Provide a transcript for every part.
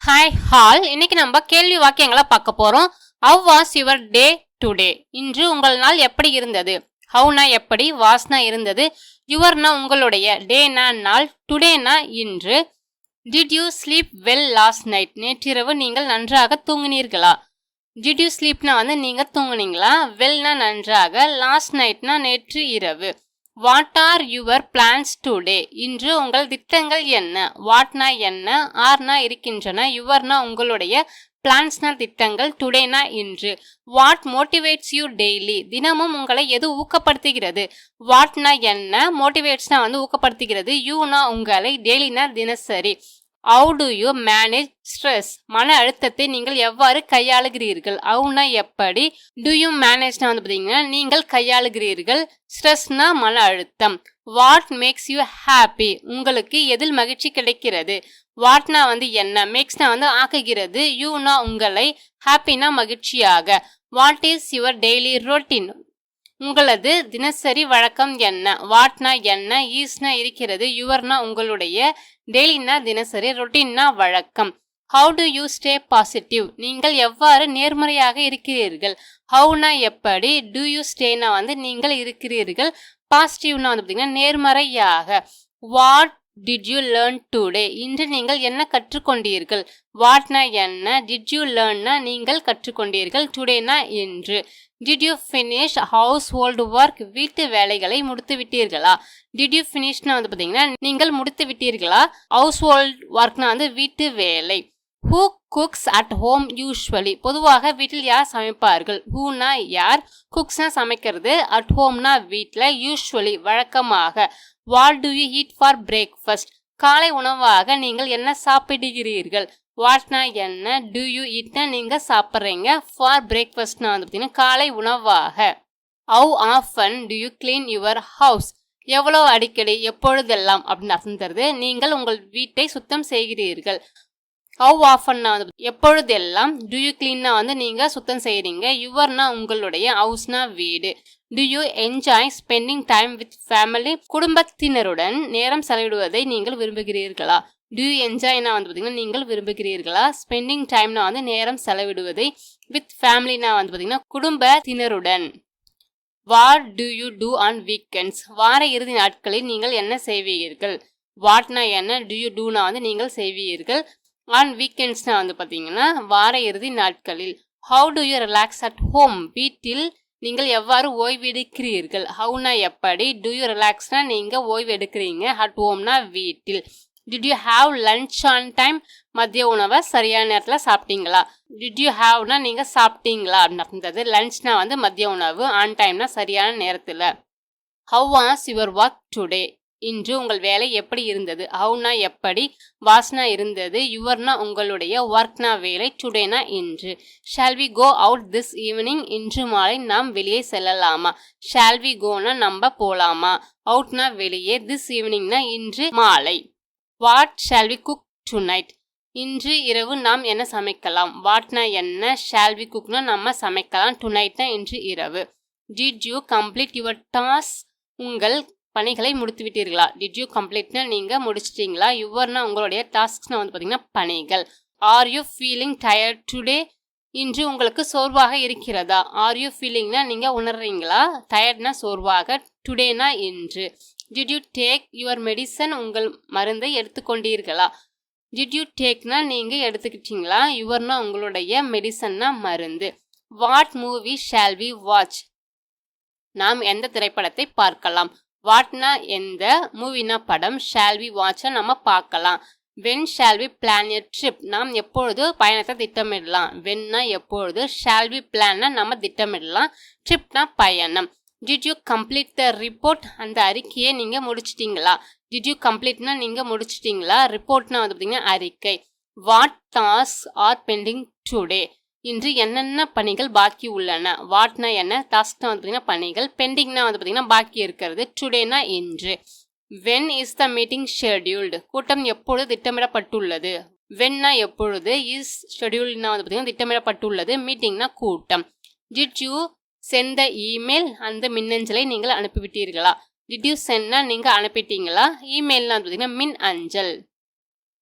Hi hall, இன்னைக்கு நம்ம கேள்வி வாக்கியங்களை பார்க்க போறோம். How was your day today? இன்று உங்கள் நாள் எப்படி இருந்தது? ஹவ்னா எப்படி, வாஸ்னா இருந்தது, யுவர்னா உங்களுடைய, டேனா நாள், டுடேனா இன்று. Did you sleep well last night? நேற்றிரவு நீங்கள் நன்றாக தூங்கினீர்களா? டிட் யூ ஸ்லீப்னா நீங்க தூங்குனீங்களா? வெல்னா நன்றாக, லாஸ்ட் நைட்னா நேற்று இரவு. What are your plans today? இன்று உங்கள் திட்டங்கள் என்ன? வாட்னா என்ன, ஆர்னா இருக்கின்றன, யுவர்னா உங்களுடைய, பிளான்ஸ்னா திட்டங்கள், டுடேனா இன்று. What motivates you daily? தினமும் உங்களை எது ஊக்கப்படுத்துகிறது? வாட்னா என்ன, மோட்டிவேட்ஸ்னா ஊக்கப்படுத்துகிறது, யூனா உங்களை, டெய்லினா தினசரி. How do you manage stress? மன அழுத்தத்தை நீங்கள் எவ்வாறு கையாளுகிறீர்கள்? ஹவுனா எப்படி, டு யூ மேனேஜ்னா பார்த்தீங்கன்னா நீங்கள் கையாளுகிறீர்கள், ஸ்ட்ரெஸ்னா மன அழுத்தம். What makes you happy? உங்களுக்கு எதில் மகிழ்ச்சி கிடைக்கிறது? வாட்னா என்ன, மேக்ஸ்னா ஆக்குகிறது, யூனா உங்களை, ஹாப்பினா மகிழ்ச்சியாக. What is your daily routine? உங்களது தினசரி வழக்கம் என்ன? வாட்னா என்ன, ஈஸ்னா இருக்கிறது, யுவர்னா உங்களுடைய, டெய்லினா தினசரி, ரொட்டீன்னா வழக்கம். How do you stay positive? நீங்கள் எவ்வாறு நேர்மறையாக இருக்கிறீர்கள்? ஹவுனா எப்படி, டு யூ ஸ்டேனா நீங்கள் இருக்கிறீர்கள், பாசிட்டிவ்னா பார்த்தீங்கன்னா நேர்மறையாக. What did you learn today? இன்று நீங்கள் என்ன கற்றுக்கொண்டீர்கள்? வாட்னா என்ன, டிட் யூ லேர்ன்னா நீங்கள் கற்றுக்கொண்டீர்கள், டுடேனா இன்று. Did you finish house hold work? வீட்டு வேலைகளை முடித்து விட்டீர்களா? டிட் யூ ஃபினிஷ்னா பார்த்தீங்கன்னா நீங்கள் முடித்து விட்டீர்களா, ஹவுஸ் ஹோல்ட் ஒர்க்னா வீட்டு வேலை. Who cooks at home usually? பொதுவாக வீட்டில் யார் சமைப்பார்கள்? ஹூனா யார், குக்ஸ்னா சமைக்கிறது, அட் ஹோம்னா வீட்டில், யூஸ்வலி வழக்கமாக. What do you eat for breakfast? காலை உணவாக நீங்கள் என்ன சாப்பிடுகிறீர்கள்? வாட்னா என்ன, டு யூ ஈட்னா நீங்க சாப்பிட்றீங்க, ஃபார் பிரேக்ஃபாஸ்ட்னா பார்த்தீங்கன்னா காலை உணவாக. How often do you clean your house? எவ்வளோ அடிக்கடி, எப்பொழுதெல்லாம் அப்படின்னு அர்த்தம் தருது. நீங்கள் உங்கள் வீட்டை சுத்தம் செய்கிறீர்கள். ஹவு ஆஃபன்னா எப்பொழுதெல்லாம், டு யூ கிளீன்னா நீங்க சுத்தம் செய்றீங்க, யுவர்னா உங்களுடைய, ஹவுஸ்னா வீடு. To you enjoy spending time with family? குடும்பத்தினருடன் நேரம் செலவிடுவதை நீங்கள் விரும்புகிறீர்களா? டு யூ என்ஜாய்னா பார்த்தீங்கன்னா நீங்கள் விரும்புகிறீர்களா, ஸ்பெண்டிங் டைம்னா நேரம் செலவிடுவதை, வித் ஃபேமிலினா பார்த்தீங்கன்னா குடும்பத்தினருடன். What do you do on weekends? வார இறுதி நாட்களில் நீங்கள் என்ன செய்வீர்கள்? வாட்னா என்ன, டு யூ டூனா நீங்கள் செய்வீர்கள், ஆன் வீக்கெண்ட்ஸ்னா பார்த்தீங்கன்னா வார இறுதி நாட்களில். How do you relax at home? வீட்டில் நீங்கள் எவ்வாறு ஓய்வு எடுக்கிறீர்கள்? ஹவுனா எப்படி, டு யூ ரிலாக்ஸ்னா நீங்க ஓய்வு எடுக்கிறீங்க, அட் ஹோம்னா வீட்டில். Did you have lunch on time? மதிய உணவை சரியான நேரத்தில் சாப்பிட்டீங்களா? டிட் யூ ஹாவ்னா நீங்க சாப்பிட்டீங்களா அப்படின்றது. லன்ச்னா மதிய உணவு, ஆன் டைம்னா சரியான நேரத்தில். How was your work today? இன்று உங்கள் வேலை எப்படி இருந்தது? ஹவுனா எப்படி, வாஸ்னா இருந்தது, யுவர்னா உங்களுடைய, ஒர்க்னா வேலை, டுடேனா இன்று. Shall we go out this evening? இன்று மாலை நாம் வெளியே செல்லலாமா? ஷால் வி கோனா நம்ம போலாமா, அவுட்னா வெளியே, திஸ் ஈவினிங்னா இன்று மாலை. What shall we cook tonight? இன்று இரவு நாம் என்ன சமைக்கலாம்? வாட்னா என்ன, ஷால் வி குக்னா நம்ம சமைக்கலாம், டுநைட்னா இன்று இரவு. Did you complete your task? உங்கள் பணிகளை முடித்து விட்டீர்களா? டிட் யூ கம்ப்ளீட்னா நீங்க முடிச்சிட்டீங்களா, யுவர்னா உங்களுடைய, டாஸ்க்ஸ்னா பார்த்தீங்கன்னா பணிகள். Are you feeling tired today? இன்று உங்களுக்கு சோர்வாக இருக்கிறதா? ஆர் யூ ஃபீலிங்னா நீங்க உணர்றீங்களா, டயர்ட்னா சோர்வாக, டுடேனா இன்று. Did you take your medicine? உங்கள் மருந்தை எடுத்துக்கொண்டீர்களா? டிட் யூ டேக்னா நீங்க எடுத்துக்கிட்டீங்களா, யுவர்னா உங்களுடைய, மெடிசன்னா மருந்து. What movie shall we watch? நாம் எந்த திரைப்படத்தை பார்க்கலாம்? வாட்னா எந்த, மூவினா படம், ஷால் வி வாட்ச நம்ம பார்க்கலாம். When shall we plan a trip? நாம் எப்பொழுது பயணத்தை திட்டமிடலாம்? வென்னா எப்பொழுது, ஷால் வி பிளான்னா நம்ம திட்டமிடலாம், ட்ரிப்னா பயணம். Did you complete the report? அந்த அறிக்கையை நீங்க முடிச்சிட்டீங்களா? டிட் யூ கம்ப்ளீட்னா நீங்க முடிச்சிட்டீங்களா, ரிப்போர்ட்னா பார்த்தீங்கன்னா அறிக்கை. What task R bending today? இன்று என்னென்ன பணிகள் பாக்கி உள்ளன? வாட்னா என்ன, டாஸ்க்னா பார்த்தீங்கன்னா பணிகள், பெண்டிங்னா பார்த்தீங்கன்னா பாக்கி இருக்கிறது, டுடேனா இன்று. When is the meeting scheduled? கூட்டம் எப்பொழுது திட்டமிடப்பட்டுள்ளது? வென்னா எப்பொழுது, இஸ் ஷெட்யூல்ட்னா பார்த்தீங்கன்னா திட்டமிடப்பட்டுள்ளது, மீட்டிங்னா கூட்டம். Did you sent the email? அந்த மின்னஞ்சலை நீங்கள் அனுப்பிவிட்டீர்களா? டிட் யூ சென்ட்னா நீங்க அனுப்பிட்டீங்களா, இமெயில்னா பார்த்தீங்கன்னா மின் அஞ்சல்.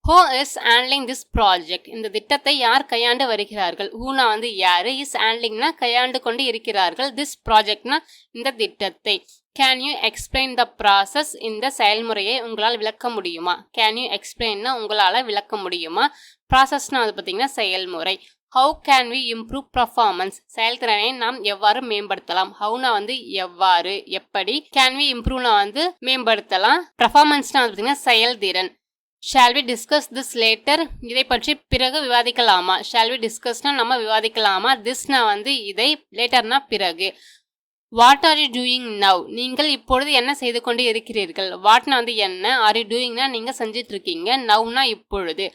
Who is handling this project? இந்த திட்டத்தை யார் கையாண்டு வருகிறார்கள்? Whoனா வந்து யாரு, is handlingனா கையாண்டு கொண்டு இருக்கிறார்கள், this projectனா இந்த திட்டத்தை. Can you explain the process? இந்த செயல்முறையை உங்களால் விளக்க முடியுமா? Can you explainனா உங்களால் விளக்க முடியுமா? Processனா வந்து பார்த்தீங்கன்னா செயல்முறை. How can we improve performance? செயல்திறனை நாம் எவ்வாறு மேம்படுத்தலாம்? Howனா வந்து எவ்வாறு, எப்படி. Can we improveனா வந்து மேம்படுத்தலாம். Performanceனா வந்து பார்த்தீங்கன்னா செயல்திறன். Shall we discuss this later? இதை பற்றி பிறகு விவாதிக்கலாமா? Shall we discussனா நம்ம விவாதிக்கலாமா? thisனா வந்து இதை, laterனா பிறகு. What are you doing now? நீங்கள் இப்பொழுது என்ன செய்து கொண்டு இருக்கிறீர்கள்? Whatனா வந்து என்ன, are you doingனா நீங்க செஞ்சிட்டு இருக்கீங்க, nowனா இப்பொழுது.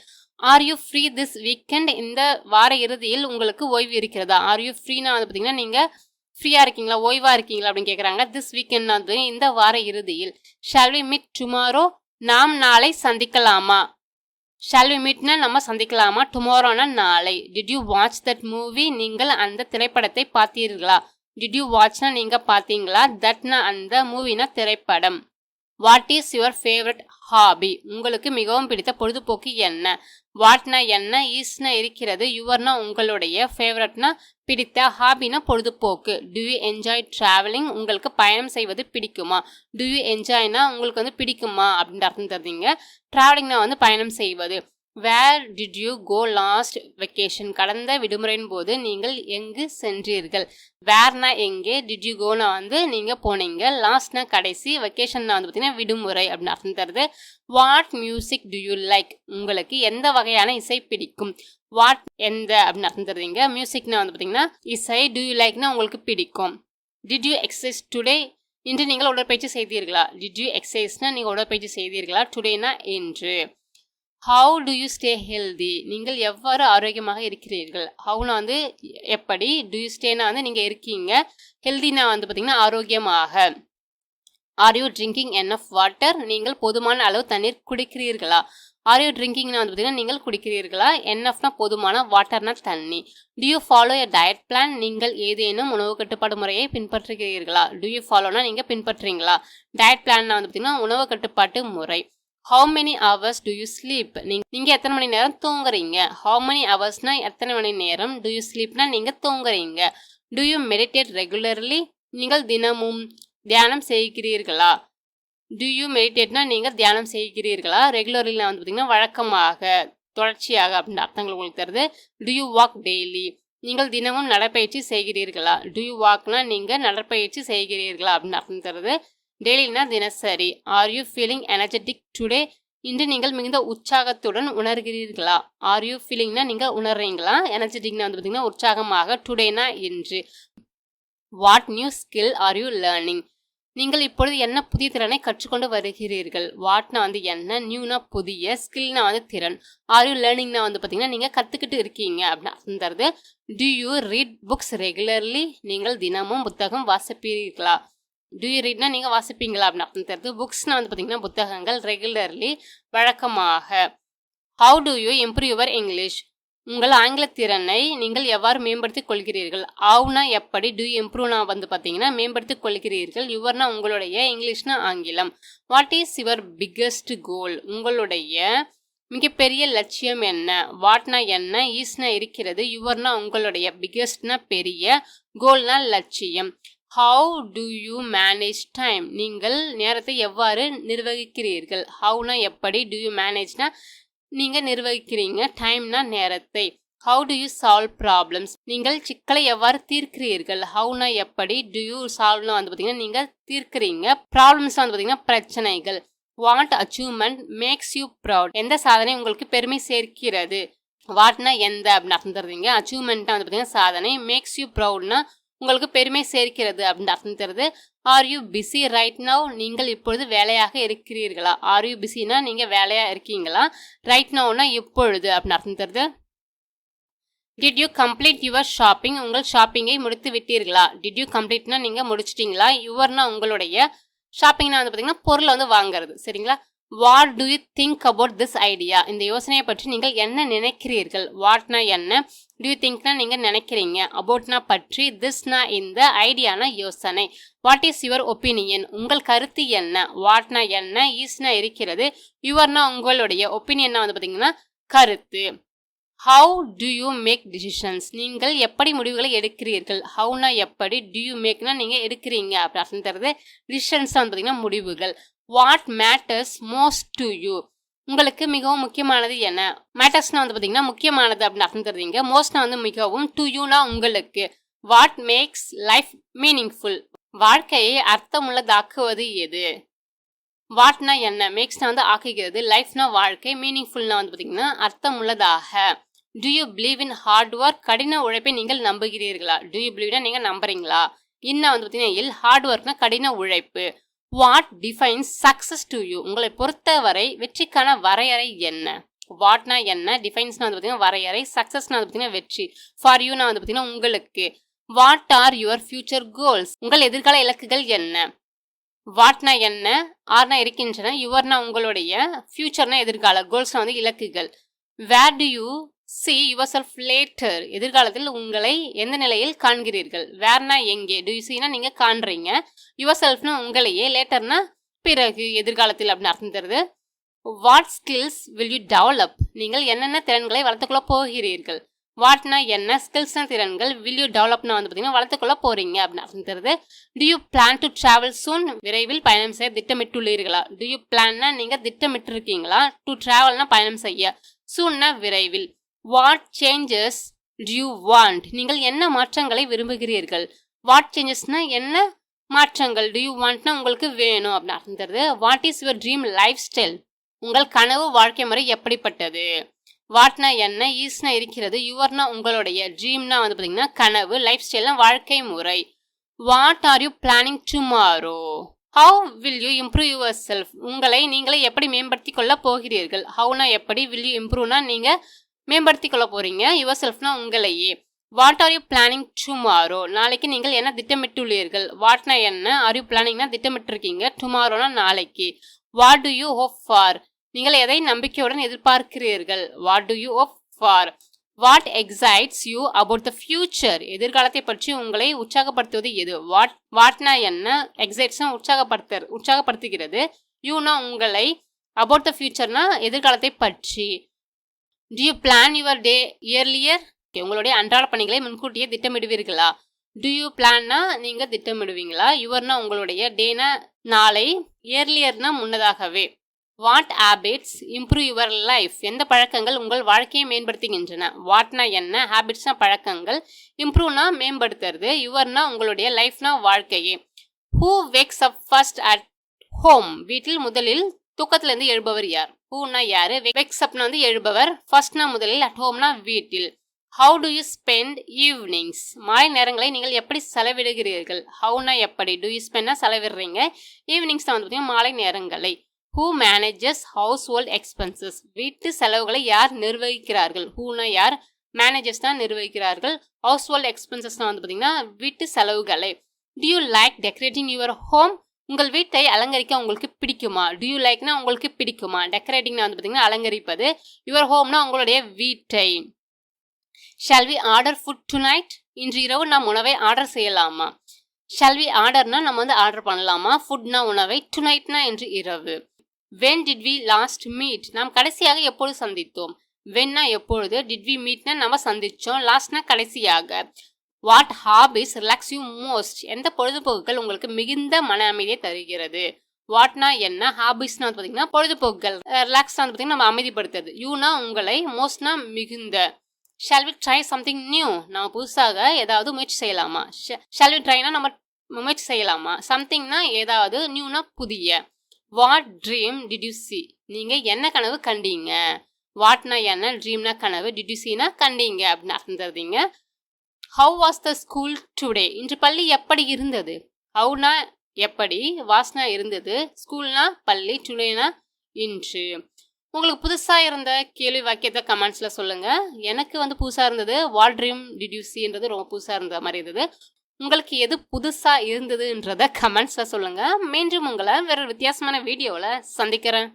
Are you free this weekend? இந்த வார இறுதியில் உங்களுக்கு ஓய்வு இருக்கிறதா? Are you freeனா வந்து பார்த்தீங்கன்னா நீங்க ஃப்ரீயா இருக்கீங்களா, ஓய்வா இருக்கீங்களா அப்படின்னு கேட்குறாங்க. this weekend வந்து இந்த வார இறுதியில். Shall we meet tomorrow? நாம் நாளை சந்திக்கலாமா? Shall we meetனா நம்ம சந்திக்கலாமா, tomorrowனா நாளை. Did you watch that movie? நீங்கள் அந்த திரைப்படத்தை பார்த்தீர்களா? Did you watchனா நீங்க பார்த்தீங்களா, thatனா அந்த, மூவினா திரைப்படம். What is your favorite hobby? உங்களுக்கு மிகவும் பிடித்த பொழுதுபோக்கு என்ன? Whatனா என்ன, isனா இருக்கிறது, yourனா உங்களுடைய, favoriteனா பிடித்த, hobbyனா பொழுதுபோக்கு. Do you enjoy traveling? உங்களுக்கு பயணம் செய்வது பிடிக்குமா? Do you enjoyனா உங்களுக்கு வந்து பிடிக்குமா அப்படின்ற அர்த்தம் தருவீங்க. travelingனா வந்து பயணம் செய்வது. Where did you go last vacation? கடந்த விடுமுறையின் போது நீங்கள் எங்கு சென்றீர்கள்? வேர்னா எங்கே, did you goனா வந்து நீங்க போனீங்க, லாஸ்ட்னா கடைசி, வெக்கேஷன்னா வந்து பார்த்தீங்கன்னா விடுமுறை அப்படின்னு அர்த்தம் தருது. What music do you like? உங்களுக்கு எந்த வகையான இசை பிடிக்கும்? வாட் எந்த அப்படின்னு அர்த்தம் தருவீங்க. மியூசிக்னா வந்து பார்த்தீங்கன்னா இசை, do you likeனா உங்களுக்கு பிடிக்கும். Did you exercise today? இன்று நீங்கள் உடற்பயிற்சி செய்தீர்களா? Did you exerciseனா நீங்கள் உடற்பயிற்சி செய்தீர்களா, டுடேனா இன்று. How do you stay healthy? நீங்கள் எவ்வாறு ஆரோக்கியமாக இருக்கிறீர்கள்? ஹவுனா வந்து எப்படி, do you stayனா வந்து நீங்கள் இருக்கீங்க, ஹெல்தினா வந்து பார்த்தீங்கன்னா ஆரோக்கியமாக. Are you drinking enough water? நீங்கள் போதுமான அளவு தண்ணீர் குடிக்கிறீர்களா? Are you drinkingனா வந்து பார்த்தீங்கன்னா நீங்கள் குடிக்கிறீர்களா, enoughனா போதுமான, வாட்டர்னா தண்ணி. Do you follow a diet plan? நீங்கள் ஏதேனும் உணவு கட்டுப்பாடு முறையை பின்பற்றுகிறீர்களா? Do you followனா நீங்கள் பின்பற்றுறீங்களா, டயட் பிளான்னா வந்து பார்த்தீங்கன்னா உணவு கட்டுப்பாட்டு முறை. How many hours do you sleep? நீங்க எத்தனை மணி நேரம் தூங்குறீங்க? How many hoursனா எத்தனை மணி நேரம், do you sleepனா நீங்க தூங்குறீங்க. Do you meditate regularly? நீங்கள் தினமும் தியானம் செய்கிறீர்களா? Do you meditateனா நீங்க தியானம் செய்கிறீர்களா, ரெகுலர்லினா வந்து பார்த்தீங்கன்னா வழக்கமாக, தொடர்ச்சியாக அப்படின்னு அர்த்தங்கள் உங்களுக்கு தருது. Do you walk daily? நீங்கள் தினமும் நடைப்பயிற்சி செய்கிறீர்களா? Do you walkனா நீங்க நடைப்பயிற்சி செய்கிறீர்களா அப்படின்னு அர்த்தம் தருது. டெய்லினா தினசரி. Are you feeling energetic today? இன்று நீங்கள் மிகுந்த உற்சாகத்துடன் உணர்கிறீர்களா? ஆர் யூ ஃபீலிங்னா நீங்கள் உணர்றீங்களா, எனர்ஜெட்டிக்னா வந்து பார்த்தீங்கன்னா உற்சாகமாக, டுடேனா இன்று. What new skill are you learning? நீங்கள் இப்பொழுது என்ன புதிய திறனை கற்றுக்கொண்டு வருகிறீர்கள்? வாட்னா வந்து என்ன, நியூனா புதிய, ஸ்கில்னா வந்து திறன், ஆர் யூ லேர்னிங்னா வந்து பார்த்தீங்கன்னா நீங்கள் கற்றுக்கிட்டு இருக்கீங்க அப்படின்னு அர்த்தம் தருது. Do you read books regularly? நீங்கள் தினமும் புத்தகம் வாசிப்பீர்களா? Do you readனா நீங்கள் வாசிப்பீங்களா அப்படின்னு அர்த்தம் தருது. புக்ஸ்னா வந்து பார்த்தீங்கன்னா புத்தகங்கள், ரெகுலர்லி வழக்கமாக. How do you improve your English? உங்கள் ஆங்கில திறனை நீங்கள் எவ்வாறு மேம்படுத்திக் கொள்கிறீர்கள்? ஹவுனா எப்படி, do you improveனா வந்து பார்த்தீங்கன்னா மேம்படுத்திக் கொள்கிறீர்கள், யுவர்னா உங்களுடைய, இங்கிலீஷ்னா ஆங்கிலம். வாட் இஸ் யுவர் பிக்கஸ்ட் கோல்? உங்களுடைய மிகப்பெரிய லட்சியம் என்ன? வாட்னா என்ன, ஈஸ்னா இருக்கிறது, யுவர்னா உங்களுடைய, பிக்கஸ்ட்னா பெரிய, கோல்னா லட்சியம். How do you manage time? நீங்கள் நேரத்தை எவ்வாறு நிர்வகிக்கிறீர்கள்? ஹவுனா எப்படி, டு யூ மேனேஜ்னா நீங்கள் நிர்வகிக்கிறீங்க, டைம்னா நேரத்தை. How do you solve problems? நீங்கள் சிக்கலை எவ்வாறு தீர்க்கிறீர்கள்? ஹவுனா எப்படி, டு யூ சால்வ்னா வந்து பார்த்தீங்கன்னா நீங்கள் தீர்க்கிறீங்க, ப்ராப்ளம்ஸ் வந்து பார்த்தீங்கன்னா பிரச்சனைகள். What achievement makes you proud? எந்த சாதனை உங்களுக்கு பெருமை சேர்க்கிறது? வாட்னா எந்த அப்படின்னு அர்த்தம் தருவீங்க. அச்சீவ்மெண்ட்னா வந்து பார்த்தீங்கன்னா சாதனை, மேக்ஸ் யூ ப்ரவுட்னா உங்களுக்கு பெருமை சேர்க்கிறது அப்படின்னு அர்த்தம் தருது. Are you busy right now? நீங்கள் இப்பொழுது வேலையாக இருக்கிறீர்களா? ஆர் யூ பிஸினா நீங்கள் வேலையாக இருக்கீங்களா, ரைட் நவ்னா இப்பொழுது அப்படின்னு அர்த்தம் தருது. Did you complete your shopping? உங்கள் ஷாப்பிங்கை முடித்து விட்டீர்களா? டிட் யூ கம்ப்ளீட்னா நீங்கள் முடிச்சிட்டிங்களா, யுவர்னா உங்களுடைய, ஷாப்பிங்னா வந்து பார்த்தீங்கன்னா பொருளை வந்து வாங்குறது, சரிங்களா. What do you think about this idea? இந்த யோசனையை பற்றி நீங்கள் என்ன நினைக்கிறீர்கள்? வாட்னா என்ன, டு யூ திங்க்னா நீங்கள் நினைக்கிறீங்க, அபவுட்னா பற்றி, திஸ்னா இந்த, ஐடியானா யோசனை. What is your opinion? உங்கள் கருத்து என்ன? வாட்னா என்ன, ஈஸ்னா இருக்கிறது, யுவர்னா உங்களுடைய, ஒப்பீனியன்னா வந்து பார்த்தீங்கன்னா கருத்து. How do you make decisions? நீங்கள் எப்படி முடிவுகளை எடுக்கிறீர்கள்? ஹவுனா எப்படி, டு யூ மேக்னா நீங்கள் எடுக்கிறீங்க அப்படி அர்த்தம் தருது. டிசிஷன்ஸ் வந்து பார்த்தீங்கன்னா முடிவுகள். What matters most to you? உங்களுக்கு மிகவும் முக்கியமானது என்ன? மேட்டர்ஸ்னா வந்து பார்த்தீங்கன்னா முக்கியமானது அப்படின்னு அர்த்தம் தருவீங்க. மோஸ்ட்னா வந்து மிகவும், டு யூனா உங்களுக்கு. What makes life meaningful? வாழ்க்கையை அர்த்தமுள்ளதாக்குவது எது? வாட்னா என்ன, மேக்ஸ்னா வந்து ஆக்குகிறது, லைஃப்னா வாழ்க்கை, மீனிங்ஃபுல்னா வந்து பார்த்தீங்கன்னா அர்த்தமுள்ளதாக. To you believe in hard work? கடின உழைப்பை நீங்கள் நம்புகிறீர்களா? டு யூ பிலீவ்னா நீங்கள் நம்புறீங்களா? இன்னும் வந்து பார்த்தீங்கன்னா இல், ஹார்ட் ஒர்க்னா கடின உழைப்பு. What defines success to you? உங்களை பொறுத்தவரை வெற்றிக்கான வரையறை என்ன? வாட்னா என்ன, டிஃபைன்ஸ்னா வந்து பார்த்தீங்கன்னா வரையறை, சக்சஸ்னா வந்து பார்த்தீங்கன்னா வெற்றி, ஃபார் யூனா வந்து பார்த்தீங்கன்னா உங்களுக்கு. What are your future goals? உங்கள் எதிர்கால இலக்குகள் என்ன? வாட்னா என்ன, ஆர்னா இருக்கின்றன, யுவர்னா உங்களுடைய, ஃபியூச்சர்னா எதிர்கால, கோல்ஸ்னா வந்து இலக்குகள். Where do you see yourself later? எதிர்காலத்தில் உங்களை எந்த நிலையில் காண்கிறீர்கள்? வேர்னா எங்கே, டு யூ சீனா நீங்க காண்றீங்க, யுவர்செல்ஃப்னா உங்களையே, லேட்டர்னா பிறகு, எதிர்காலத்தில் அப்படின்னு அர்த்தம் தருது. What skills will you develop? நீங்கள் என்னென்ன திறன்களை வளர்த்துக்கொள்ள போகிறீர்கள்? வாட்னா என்ன, ஸ்கில்ஸ்னா திறன்கள், வில் யூ டெவலப்னா வந்து பார்த்தீங்கன்னா வளர்த்துக்கொள்ள போறீங்க அப்படின்னு அர்த்தம் தருது. Do you plan to travel soon? விரைவில் பயணம் செய்ய திட்டமிட்டுள்ளீர்களா? டு யூ பிளான்னா நீங்க திட்டமிட்டு இருக்கீங்களா, டு டிராவல்னா பயணம் செய்ய, சூன்னா விரைவில். What changes to you want? நீங்கள் என்ன மாற்றங்களை விரும்புகிறீர்கள்? வாட் சேஞ்சஸ்னா என்ன மாற்றங்கள், டு யூ வாண்ட்னா உங்களுக்கு வேணும் அப்படின்னு அர்த்தம் தருது. What is your dream life style? உங்கள் கனவு வாழ்க்கை முறை எப்படிப்பட்டது? வாட்னா என்ன, ஈஸ்னா இருக்கிறது, யுவர்னா உங்களுடைய, ட்ரீம்னா வந்து பார்த்தீங்கன்னா கனவு, லைஃப் ஸ்டைல்னா வாழ்க்கை முறை. What are you planning tomorrow? How will you improve your self? உங்களை நீங்களே எப்படி மேம்படுத்தி கொள்ள போகிறீர்கள்? ஹவுனா எப்படி, வில் யூ இம்ப்ரூவ்னா நீங்க மேம்படுத்தி கொள்ள போறீங்க, யுவர் செல்ஃப்னா உங்களையே. What are you planning tomorrow? நாளைக்கு நீங்கள் என்ன திட்டமிட்டுள்ளீர்கள்? வாட்னா என்ன, ஆர் யூ பிளானிங்னா திட்டமிட்டிருக்கீங்க, டுமாரோனா நாளைக்கு. What do you hope for? நீங்கள் எதை நம்பிக்கையுடன் எதிர்பார்க்கிறீர்கள்? What do you hope for? What excites you about the future? எதிர்காலத்தை பற்றி உங்களை உற்சாகப்படுத்துவது எது? வாட்னா என்ன, எக்ஸைட்ஸ்னா உற்சாகப்படுத்துகிறது, யூனா உங்களை, அபவுட் த ஃபியூச்சர்னா எதிர்காலத்தை பற்றி. To you plan your day earlier? உங்களுடைய அன்றாட பணிகளை முன்கூட்டியே திட்டமிடுவீர்களா? டு யூ பிளான்னா நீங்க திட்டமிடுவீங்களா, யுவர்னா உங்களுடைய, டேனா நாளை, இயர்லியர்னா முன்னதாகவே. What habits improve your life? எந்த பழக்கங்கள் உங்கள் வாழ்க்கையை மேம்படுத்துகின்றன? வாட்னா என்ன, ஹேபிட்ஸ்னா பழக்கங்கள், இம்ப்ரூவ்னா மேம்படுத்துறது, யுவர்னா உங்களுடைய, லைஃப்னா வாழ்க்கையே. Who wax up first at home? வீட்டில் முதலில் தூக்கத்திலிருந்து எழுபவர் யார்? ஹூனா யாரு, வேக்ஸ் அப்னா வந்து எழுபவர், ஃபர்ஸ்ட்னா முதலில், அட் ஹோம்னா வீட்டில். How do you spend evenings? மாலை நேரங்களை நீங்கள் எப்படி செலவிடுகிறீர்கள்? ஹவுனா எப்படி, டு யூ ஸ்பெண்ட்னா செலவிடுறீங்க, ஈவினிங்ஸ் தான் வந்து பார்த்தீங்கன்னா மாலை நேரங்களை. Who manages house hold expenses? வீட்டு செலவுகளை யார் நிர்வகிக்கிறார்கள்? ஹூனா யார், மேனேஜஸ் தான் நிர்வகிக்கிறார்கள், ஹவுஸ் ஹோல்ட் எக்ஸ்பென்சஸ் வந்து பார்த்தீங்கன்னா வீட்டு செலவுகளை. To you like decorating your home? உங்கள் வீட்டை அலங்கரிக்க உங்களுக்கு பிடிக்குமா? டு யூ லைக்னா உங்களுக்கு பிடிக்குமா, டெக்கரேட்டிங்னா வந்து பார்த்தீங்கன்னா அலங்கரிப்பது, யுவர் ஹோம்னா உங்களுடைய வீட்டை. Shall we order food tonight? இன்று இரவு நாம் உணவை ஆர்டர் செய்யலாமா? ஷால் வி ஆர்டர்னா நம்ம வந்து ஆர்டர் பண்ணலாமா, ஃபுட்னா உணவை, டுநைட்னா இன்று இரவு. When did we last meet? நாம் கடைசியாக எப்பொழுது சந்தித்தோம்? வென்னா எப்பொழுது, டிட் வி மீட்னா நம்ம சந்திச்சோம், லாஸ்ட்னா கடைசியாக. What hobbies relax you most? எந்த பொழுதுபோக்குகள் உங்களுக்கு மிகுந்த மன அமைதியை தருகிறது? வாட்னா என்ன, ஹாபிஸ்னா வந்து பார்த்தீங்கன்னா பொழுதுபோக்குகள், ரிலாக்ஸ்னா வந்து பார்த்தீங்கன்னா நம்ம அமைதிப்படுத்துறது, யூனா உங்களை, மோஸ்ட்னா மிகுந்த. Shall we try something new? நம்ம புதுசாக ஏதாவது முயற்சி செய்யலாமா? ஷால் வி ட்ரைனா நம்ம முயற்சி செய்யலாமா, சம்திங்னா ஏதாவது, நியூனா புதிய. What dream did you see? நீங்க என்ன கனவு கண்டீங்க? வாட்னா என்ன, ட்ரீம்னா கனவு, டிட் யூ சீனா கண்டீங்க அப்படின்னு அர்த்தம் தருதீங்க. How was the school today? இன்று பள்ளி எப்படி இருந்தது? ஹவுனா எப்படி, வாஸ்னா இருந்தது, ஸ்கூல்னா பள்ளி, டுடேனா இன்று. உங்களுக்கு புதுசாக இருந்த கேள்வி வாக்கியத்தை கமெண்ட்ஸில் சொல்லுங்கள். எனக்கு வந்து புதுசாக இருந்தது வாட் ட்ரீம் டிட் யூ சீன்றது ரொம்ப புதுசாக இருந்த மாதிரி இருந்தது. உங்களுக்கு எது புதுசாக இருந்ததுன்றத கமெண்ட்ஸில் சொல்லுங்கள். மீண்டும் உங்களை வேற வித்தியாசமான வீடியோவில் சந்திக்கிறேன்.